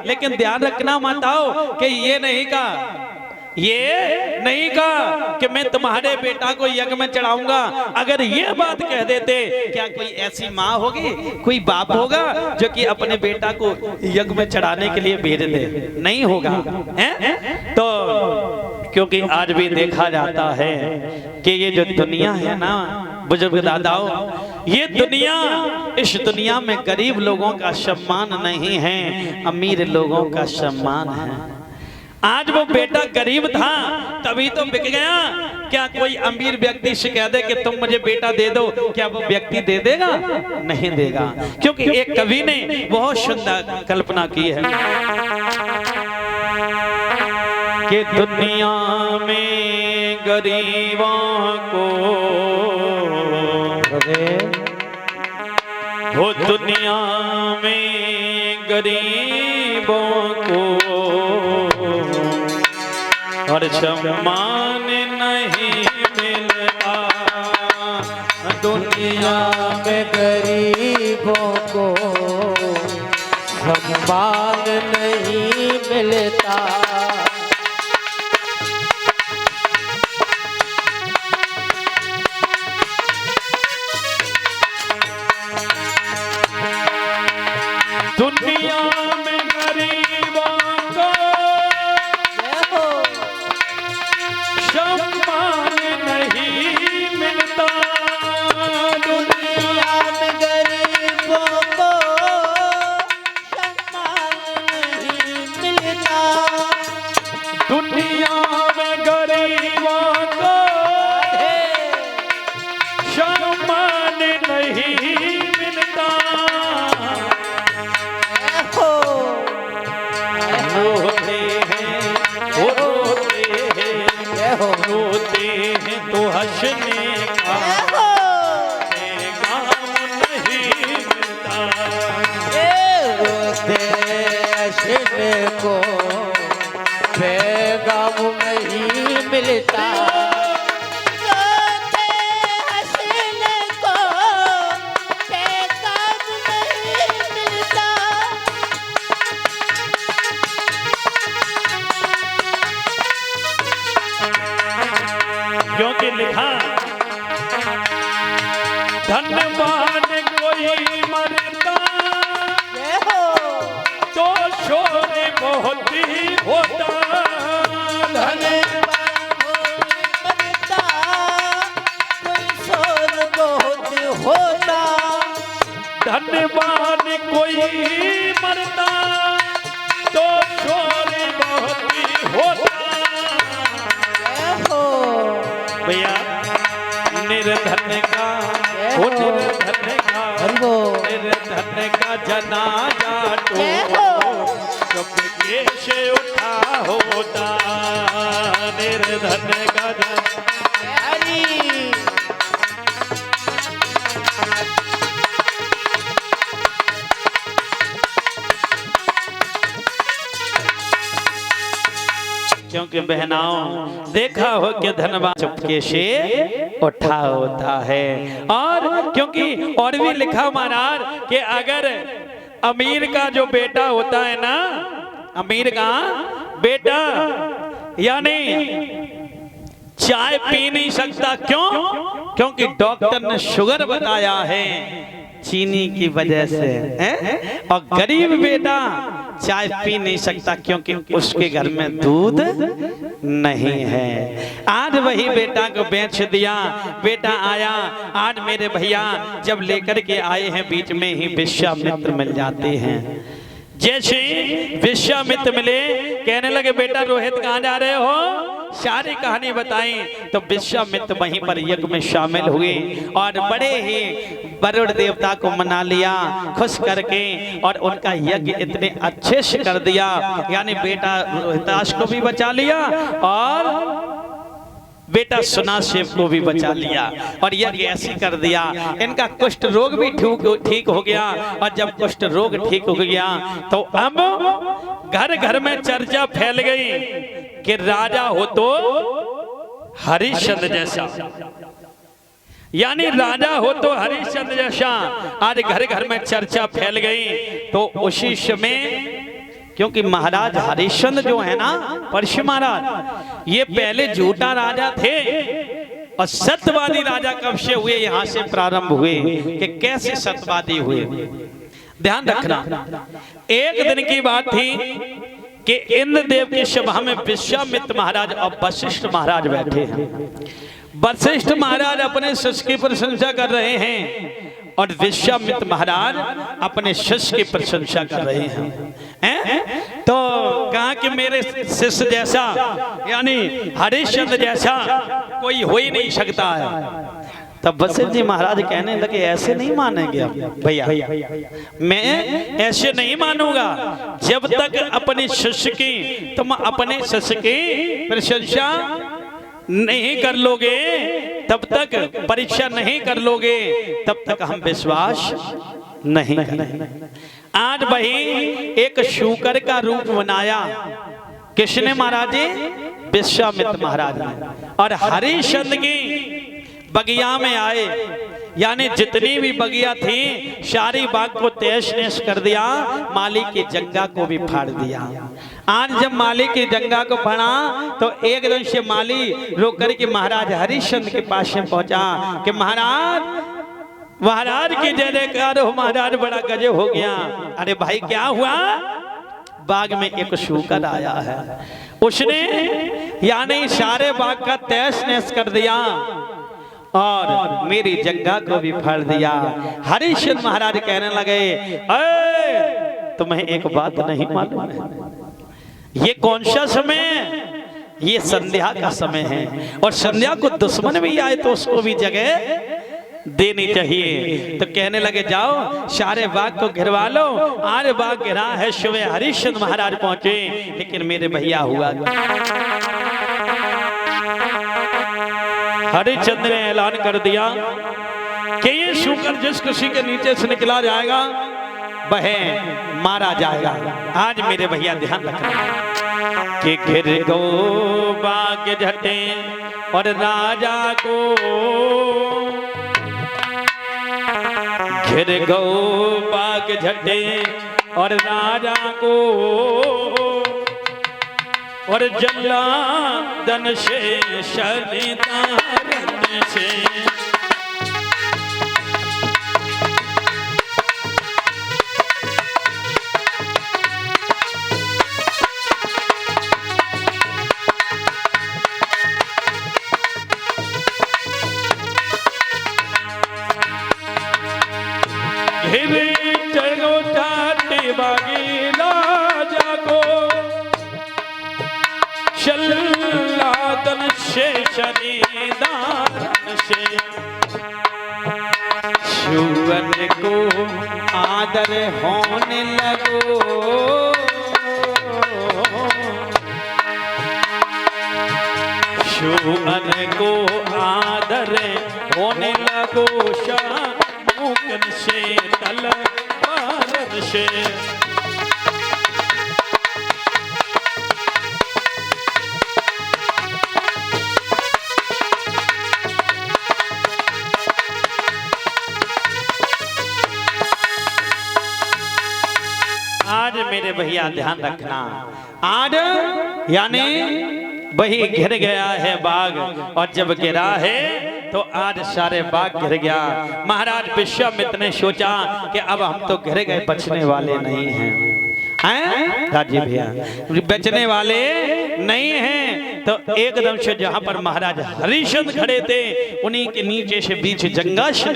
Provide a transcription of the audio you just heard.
लेकिन ध्यान रखना माताओं कि ये नहीं कहा कि मैं तुम्हारे बेटा को यज्ञ में चढ़ाऊंगा। अगर ये बात कह देते, क्या कोई ऐसी माँ होगी, कोई बाप होगा जो कि अपने बेटा को यज्ञ में चढ़ाने के लिए भेज दे? नहीं होगा है? तो क्योंकि आज भी देखा जाता है कि ये जो दुनिया है ना बुजुर्ग दादाओं, ये दुनिया, इस दुनिया में गरीब लोगों का सम्मान नहीं है, अमीर लोगों का सम्मान है। आज वो बेटा गरीब था तभी तो बिक गया। क्या कोई अमीर व्यक्ति से कह दे कि तुम मुझे बेटा दे दो, क्या वो व्यक्ति दे देगा? नहीं देगा। क्योंकि एक कवि ने बहुत सुंदर कल्पना की है कि दुनिया में गरीबों को, वो दुनिया में गरीबों को और सम्मान नहीं मिलता। दुनिया में गरीबों को सम्मान नहीं मिलता। दुनिया में गरीबों को सम्मान नहीं मिलता। दुनिया में गरीबों को सम्मान नहीं मिलता। दुनिया में गरीबों को सम्मान नहीं मिलता। रोते हैं तो हंसने का पैगाम नहीं मिलता। रोते हंसने को पैगाम नहीं मिलता। क्योंकि लिखा धन्यवान कोई मरता तो शोर बहुत ही होता। धन्यवान कोई मरता कोई शोर बहुत होता। धन्यवान कोई मरता तो शोर बहुत ही होता। भैया निर्धन का निर्धन का जनाजा चुपके से उठा होता। निर्धन का क्योंकि बहनाओं देखा हो कि धनवान चुपके से उठा होता है। और क्योंकि और भी लिखा महाराज कि अगर अमीर का जो बेटा होता है ना, अमीर का बेटा यानी चाय पी नहीं सकता। क्यों? क्योंकि डॉक्टर ने शुगर बताया है चीनी की वजह से है? और गरीब बेटा चाय पी नहीं सकता क्योंकि उसके घर में दूध नहीं है। आज वही बेटा को बेच दिया। बेटा आया, आज मेरे भैया जब लेकर के आए हैं बीच में ही विश्वामित्र मिल जाते हैं। जैसे विश्वामित्र मिले, कहने लगे बेटा रोहित कहाँ जा रहे हो? सारी कहानी बताई तो विश्वामित्र वहीं पर यज्ञ में शामिल हुए और बड़े ही वरुण देवता को मना लिया खुश करके, और उनका यज्ञ इतने अच्छे से कर दिया, यानी बेटा रोहिताश को भी बचा लिया और बेटा सुनाशिव को भी बचा लिया और यज्ञ ऐसी कर दिया। इनका कुष्ठ रोग भी ठीक हो गया, और जब कुष्ठ रोग ठीक हो गया तो अब घर घर में चर्चा फैल गई कि राजा हो तो हरिश्चंद्र जैसा, यानी राजा हो तो हरिश्चंद्र जैसा। आज घर घर में चर्चा फैल गई। तो उसी समय क्योंकि महाराज हरिश्चंद्र जो है ना, परशु महाराज, ये पहले झूठा राजा थे और सत्यवादी राजा कब से हुए, यहां से प्रारंभ हुए कि कैसे सत्यवादी हुए। ध्यान रखना, एक दिन की बात थी कि इंद्रदेव की सभा में विश्वामित्र महाराज और वशिष्ठ महाराज बैठे हैं। वशिष्ठ महाराज अपने शिष्य की प्रशंसा कर रहे हैं और विश्वामित्र महाराज अपने शिष्य की प्रशंसा कर रहे हैं। तो कहा कि मेरे शिष्य जैसा यानी हरिश्चंद्र जैसा कोई हो ही नहीं सकता है। तब वशिष्ठ जी महाराज कहने लगे, ऐसे नहीं मानेंगे भैया, मैं ऐसे नहीं मानूंगा जब तक अपने शिष्य की, तुम अपने शिष्य की प्रशंसा नहीं कर लोगे, तब तक परीक्षा नहीं कर लोगे, तब तक हम विश्वास नहीं करेंगे। आज वही एक शूकर का रूप बनाया, किसने महाराज जी? विश्वामित्र महाराज ने। और हरिश्चंद्र की बगिया में आए, यानी जितनी भी बगिया थी सारी बाग को तहस नहस कर दिया, माली की जंगा को भी फाड़ दिया। आज जब माली की जंगा को फाड़ा तो एकदम से माली रोक कर के महाराज हरिश्चंद्र के पास में पहुंचा कि महाराज की जय जयकार हो, महाराज बड़ा गजब हो गया। अरे भाई क्या हुआ? बाग में एक शूकर आया है, उसने यानी सारे बाग का तहस नहस कर दिया और मेरी जंगा को भी फाड़ दिया। हरिश्चंद्र महाराज कहने लगे, तुम्हें एक बात नहीं मालूम है? ये कौन सा समय? ये संध्या का समय है और संध्या को दुश्मन भी आए तो उसको भी जगह देनी चाहिए। तो कहने लगे, जाओ सारे बाग को घिरवा लो। आज बाग घिरा है, सुबह हरिश्चंद्र महाराज पहुंचे, लेकिन मेरे भैया हुआ, हरिश्चंद्र ने ऐलान कर दिया कि ये शूकर जिस किसी के नीचे से निकला जाएगा वह मारा जाएगा। आज मेरे भैया ध्यान रखना कि घिर गो बाग झटे और राजा को, घिर गो बाग झटे और राजा को, और जल्लादन से शरीदारन से, घिरे चलो चाटे बागी राजा को, शल्लादन से शरीदारन से, शूअन को आदर होने लगो, शूअन को आदर होने लगो, शामुकन से तलवारन से। आज मेरे भैया ध्यान रखना, आज यानी वही घिर गया है बाग, और जब गिरा है तो आज सारे बाग घिर गया। महाराज विश्वामित्र ने सोचा कि अब हम तो घिर गए, बचने वाले नहीं हैं। राजी भैया बचने वाले नहीं हैं। तो एकदम से जहां पर महाराज हरिश्चंद्र खड़े थे, उन्हीं के नीचे से बीच जंगा से